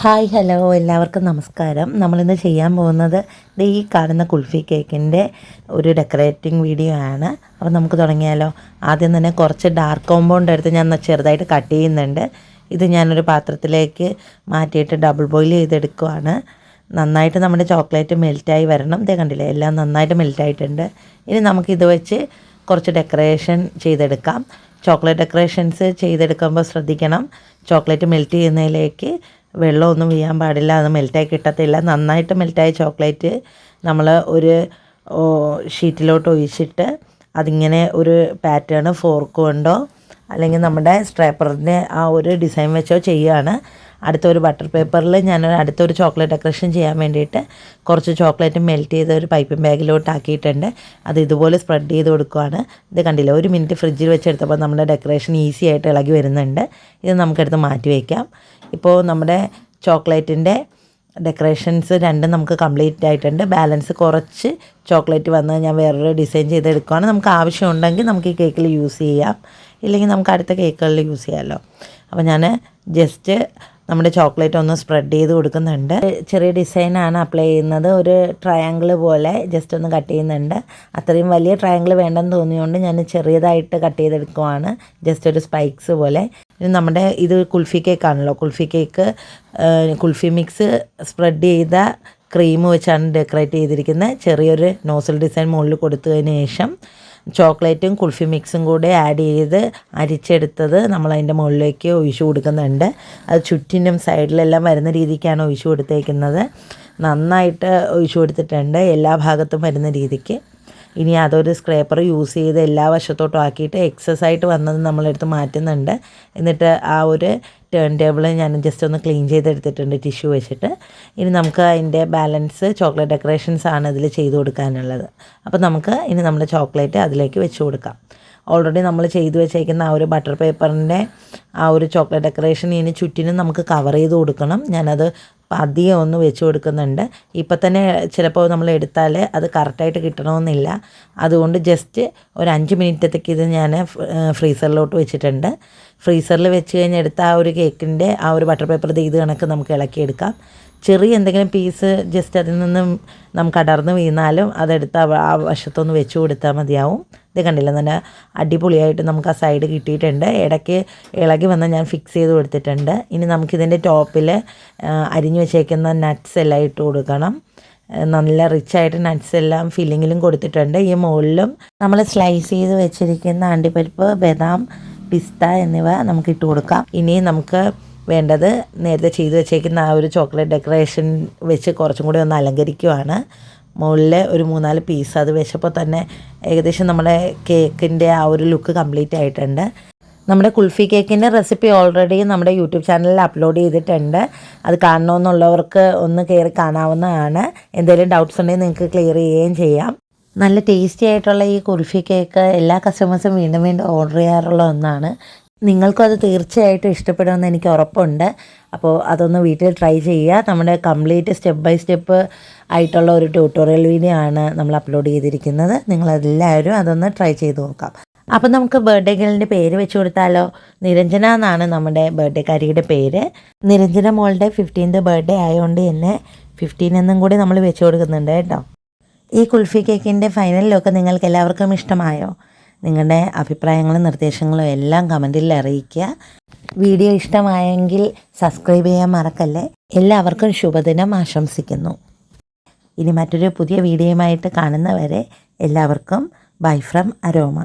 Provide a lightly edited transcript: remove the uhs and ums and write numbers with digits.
Hi hello എല്ലാവർക്കും നമസ്കാരം. നമ്മളിന്ന് ചെയ്യാൻ പോകുന്നത് ഈ കാണുന്ന കുൽഫി കേക്കിൻ്റെ ഒരു ഡെക്കറേറ്റിംഗ് വീഡിയോ ആണ്. അപ്പോൾ നമുക്ക് തുടങ്ങിയാലോ. ആദ്യം തന്നെ കുറച്ച് ഡാർക്ക് കോമ്പൗണ്ട് എടുത്ത് ഞാൻ ചെറുതായിട്ട് കട്ട് ചെയ്യുന്നുണ്ട്. ഇത് ഞാനൊരു പാത്രത്തിലേക്ക് മാറ്റിയിട്ട് ഡബിൾ ബോയിൽ ചെയ്തെടുക്കുവാണ്. നന്നായിട്ട് നമ്മുടെ ചോക്ലേറ്റ് മെൽറ്റായി വരണം. ഇതേ കണ്ടില്ലേ, എല്ലാം നന്നായിട്ട് മെൽറ്റായിട്ടുണ്ട്. ഇനി നമുക്കിത് വെച്ച് കുറച്ച് ഡെക്കറേഷൻ ചെയ്തെടുക്കാം. ചോക്ലേറ്റ് ഡെക്കറേഷൻസ് ചെയ്തെടുക്കുമ്പോൾ ശ്രദ്ധിക്കണം, ചോക്ലേറ്റ് മെൽറ്റ് ചെയ്യുന്നതിലേക്ക് വെള്ളമൊന്നും വീഴാൻ പാടില്ല, അത് മെൽറ്റായി കിട്ടത്തില്ല. നന്നായിട്ട് മെൽറ്റായ ചോക്ലേറ്റ് നമ്മൾ ഒരു ഷീറ്റിലോട്ട് ഒഴിച്ചിട്ട് അതിങ്ങനെ ഒരു പാറ്റേൺ ഫോർക്ക് കൊണ്ടോ അല്ലെങ്കിൽ നമ്മുടെ സ്ട്രേപ്പറിൻ്റെ ആ ഒരു ഡിസൈൻ വെച്ചോ ചെയ്യുകയാണ്. അടുത്തൊരു ബട്ടർ പേപ്പറിൽ ഞാൻ അടുത്തൊരു ചോക്ലേറ്റ് ഡെക്കറേഷൻ ചെയ്യാൻ വേണ്ടിയിട്ട് കുറച്ച് ചോക്ലേറ്റ് മെൽറ്റ് ചെയ്ത് ഒരു പൈപ്പിംഗ് ബാഗിലോട്ട് ആക്കിയിട്ടുണ്ട്. അത് ഇതുപോലെ സ്പ്രെഡ് ചെയ്ത് കൊടുക്കുകയാണ്. ഇത് കണ്ടില്ല, ഒരു മിനിറ്റ് ഫ്രിഡ്ജിൽ വെച്ചെടുത്തപ്പോൾ നമ്മുടെ ഡെക്കറേഷൻ ഈസി ആയിട്ട് ഇളകി വരുന്നുണ്ട്. ഇത് നമുക്കെടുത്ത് മാറ്റി വയ്ക്കാം. ഇപ്പോൾ നമ്മുടെ ചോക്ലേറ്റിൻ്റെ ഡെക്കറേഷൻസ് രണ്ടും നമുക്ക് കംപ്ലീറ്റ് ആയിട്ടുണ്ട്. ബാലൻസ് കുറച്ച് ചോക്ലേറ്റ് വന്ന് ഞാൻ വേറൊരു ഡിസൈൻ ചെയ്തെടുക്കുകയാണ്. നമുക്ക് ആവശ്യമുണ്ടെങ്കിൽ നമുക്ക് ഈ കേക്കിൽ യൂസ് ചെയ്യാം, ഇല്ലെങ്കിൽ നമുക്ക് അടുത്ത കേക്കുകളിൽ യൂസ് ചെയ്യാമല്ലോ. അപ്പോൾ ഞാൻ ജസ്റ്റ് നമ്മുടെ ചോക്ലേറ്റ് ഒന്ന് സ്പ്രെഡ് ചെയ്ത് കൊടുക്കുന്നുണ്ട്. ചെറിയ ഡിസൈനാണ് അപ്ലൈ ചെയ്യുന്നത്. ഒരു ട്രയാങ്കിൾ പോലെ ജസ്റ്റ് ഒന്ന് കട്ട് ചെയ്യുന്നുണ്ട്. അത്രയും വലിയ ട്രയാങ്കിൾ വേണ്ടെന്ന് തോന്നിയുകൊണ്ട് ഞാൻ ചെറിയതായിട്ട് കട്ട് ചെയ്തെടുക്കുവാണ്, ജസ്റ്റ് ഒരു സ്പൈക്സ് പോലെ. ഇനി നമ്മുടെ ഇത് കുൽഫി കേക്കാണല്ലോ, kulfi cake kulfi mix spread ചെയ്ത ക്രീം വെച്ചാണ് ഡെക്കറേറ്റ് ചെയ്തിരിക്കുന്നത്. ചെറിയൊരു നോസിൽ ഡിസൈൻ മുകളിൽ കൊടുത്തതിന് ശേഷം ചോക്ലേറ്റും കുൽഫി മിക്സും കൂടെ ആഡ് ചെയ്ത് അരിച്ചെടുത്തത് നമ്മളതിൻ്റെ മുകളിലേക്ക് ഒഴിച്ചു കൊടുക്കുന്നുണ്ട്. അത് ചുറ്റിനും സൈഡിലെല്ലാം വരുന്ന രീതിക്കാണ് ഒഴിച്ചു കൊടുത്തേക്കുന്നത്. നന്നായിട്ട് ഒഴിച്ചു കൊടുത്തിട്ടുണ്ട്, എല്ലാ ഭാഗത്തും വരുന്ന രീതിക്ക്. ഇനി അതൊരു സ്ക്രേപ്പർ യൂസ് ചെയ്ത് എല്ലാ വശത്തോട്ടും ആക്കിയിട്ട് എക്സസ് ആയിട്ട് വന്നത് നമ്മളെടുത്ത് മാറ്റുന്നുണ്ട്. എന്നിട്ട് ആ ഒരു ടേൺ ടേബിൾ ഞാൻ ജസ്റ്റ് ഒന്ന് ക്ലീൻ ചെയ്തെടുത്തിട്ടുണ്ട് ടിഷ്യൂ വെച്ചിട്ട്. ഇനി നമുക്ക് അതിൻ്റെ ബാലൻസ് ചോക്ലേറ്റ് ഡെക്കറേഷൻസ് ആണ് ഇതിൽ ചെയ്ത് കൊടുക്കാനുള്ളത്. അപ്പോൾ നമുക്ക് ഇനി നമ്മുടെ ചോക്ലേറ്റ് അതിലേക്ക് വെച്ച് കൊടുക്കാം. ഓൾറെഡി നമ്മൾ ചെയ്തു വെച്ചേക്കുന്ന ആ ഒരു ബട്ടർ പേപ്പറിൻ്റെ ആ ഒരു ചോക്ലേറ്റ് ഡെക്കറേഷൻ ഇനി ചുറ്റിനും നമുക്ക് കവർ ചെയ്ത് കൊടുക്കണം. ഞാനത് അധികം ഒന്ന് വെച്ച് കൊടുക്കുന്നുണ്ട്. ഇപ്പം തന്നെ ചിലപ്പോൾ നമ്മൾ എടുത്താൽ അത് കറക്റ്റായിട്ട് കിട്ടണമെന്നില്ല. അതുകൊണ്ട് ജസ്റ്റ് ഒരു 5 മിനിറ്റത്തേക്ക് ഇത് ഞാൻ ഫ്രീസറിലോട്ട് വെച്ചിട്ടുണ്ട്. ഫ്രീസറിൽ വെച്ച് കഴിഞ്ഞ് എടുത്ത ആ ഒരു കേക്കിൻ്റെ ആ ഒരു ബട്ടർ പേപ്പർ ഇത് കണക്ക് നമുക്ക് ഇളക്കിയെടുക്കാം. ചെറിയ എന്തെങ്കിലും പീസ് ജസ്റ്റ് അതിൽ നിന്നും നമുക്ക് അടർന്ന് വീണാലും അതെടുത്ത് ആ വശത്തൊന്ന് വെച്ച് കൊടുത്താൽ മതിയാവും. ഇത് കണ്ടില്ല, നല്ല അടിപൊളിയായിട്ട് നമുക്ക് ആ സൈഡ് കിട്ടിയിട്ടുണ്ട്. ഇടയ്ക്ക് ഇളകി വന്ന് ഞാൻ ഫിക്സ് ചെയ്ത് കൊടുത്തിട്ടുണ്ട്. ഇനി നമുക്കിതിൻ്റെ ടോപ്പിൽ അരിഞ്ഞു വെച്ചേക്കുന്ന നട്ട്സ് എല്ലാം ഇട്ട് കൊടുക്കണം. നല്ല റിച്ചായിട്ട് നട്ട്സ് എല്ലാം ഫില്ലിങ്ങിലും കൊടുത്തിട്ടുണ്ട്. ഈ മുകളിലും നമ്മൾ സ്ലൈസ് ചെയ്ത് വെച്ചിരിക്കുന്ന അണ്ടിപ്പരിപ്പ്, ബദാം, പിസ്ത എന്നിവ നമുക്ക് ഇട്ട് കൊടുക്കാം. ഇനി നമുക്ക് വേണ്ടത് നേരത്തെ ചെയ്ത് വെച്ചേക്കുന്ന ആ ഒരു ചോക്ലേറ്റ് ഡെക്കറേഷൻ വെച്ച് കുറച്ചും കൂടി ഒന്ന് അലങ്കരിക്കുവാണ്. മുകളിൽ ഒരു 3-4 പീസ് അത് വെച്ചപ്പോൾ തന്നെ ഏകദേശം നമ്മുടെ കേക്കിൻ്റെ ആ ഒരു ലുക്ക് കംപ്ലീറ്റ് ആയിട്ടുണ്ട്. നമ്മുടെ കുൽഫി കേക്കിൻ്റെ റെസിപ്പി ഓൾറെഡി നമ്മുടെ യൂട്യൂബ് ചാനലിൽ അപ്ലോഡ് ചെയ്തിട്ടുണ്ട്. അത് കാണണമെന്നുള്ളവർക്ക് ഒന്ന് കയറി കാണാവുന്നതാണ്. എന്തെങ്കിലും ഡൗട്ട്സ് ഉണ്ടെങ്കിൽ നിങ്ങൾക്ക് ക്ലിയർ ചെയ്യുകയും ചെയ്യാം. നല്ല ടേസ്റ്റി ആയിട്ടുള്ള ഈ കുൽഫി കേക്ക് എല്ലാ കസ്റ്റമേഴ്സും വീണ്ടും വീണ്ടും ഓർഡർ ചെയ്യാറുള്ള ഒന്നാണ്. നിങ്ങൾക്കും അത് തീർച്ചയായിട്ടും ഇഷ്ടപ്പെടുമെന്ന് എനിക്ക് ഉറപ്പുണ്ട്. അപ്പോൾ അതൊന്ന് വീട്ടിൽ ട്രൈ ചെയ്യുക. നമ്മുടെ കംപ്ലീറ്റ് സ്റ്റെപ്പ് ബൈ സ്റ്റെപ്പ് ആയിട്ടുള്ള ഒരു ട്യൂട്ടോറിയൽ വീഡിയോ ആണ് നമ്മൾ അപ്ലോഡ് ചെയ്തിരിക്കുന്നത്. നിങ്ങളെല്ലാവരും അതൊന്ന് ട്രൈ ചെയ്ത് നോക്കാം. അപ്പോൾ നമുക്ക് ബർത്ത്ഡേ ഗേളിൻ്റെ പേര് വെച്ച് കൊടുത്താലോ. നിരഞ്ജന എന്നാണ് നമ്മുടെ ബർത്ത്ഡേക്കാരിയുടെ പേര്. നിരഞ്ജന മോളുടെ 15th ബർത്ത്ഡേ ആയതുകൊണ്ട് തന്നെ 15 എന്നും കൂടി നമ്മൾ വെച്ച് കൊടുക്കുന്നുണ്ട് കേട്ടോ. ഈ കുൽഫി കേക്കിൻ്റെ ഫൈനൽ ലുക്ക് നിങ്ങൾക്ക് എല്ലാവർക്കും ഇഷ്ടമായോ? നിങ്ങളുടെ അഭിപ്രായങ്ങളും നിർദ്ദേശങ്ങളും എല്ലാം കമൻറ്റിൽ അറിയിക്കുക. വീഡിയോ ഇഷ്ടമായെങ്കിൽ സബ്സ്ക്രൈബ് ചെയ്യാൻ മറക്കല്ലേ. എല്ലാവർക്കും ശുഭദിനം ആശംസിക്കുന്നു. ഇനി മറ്റൊരു പുതിയ വീഡിയോയുമായിട്ട് കാണുന്നവരെ എല്ലാവർക്കും ബൈ ഫ്രം അരോമ.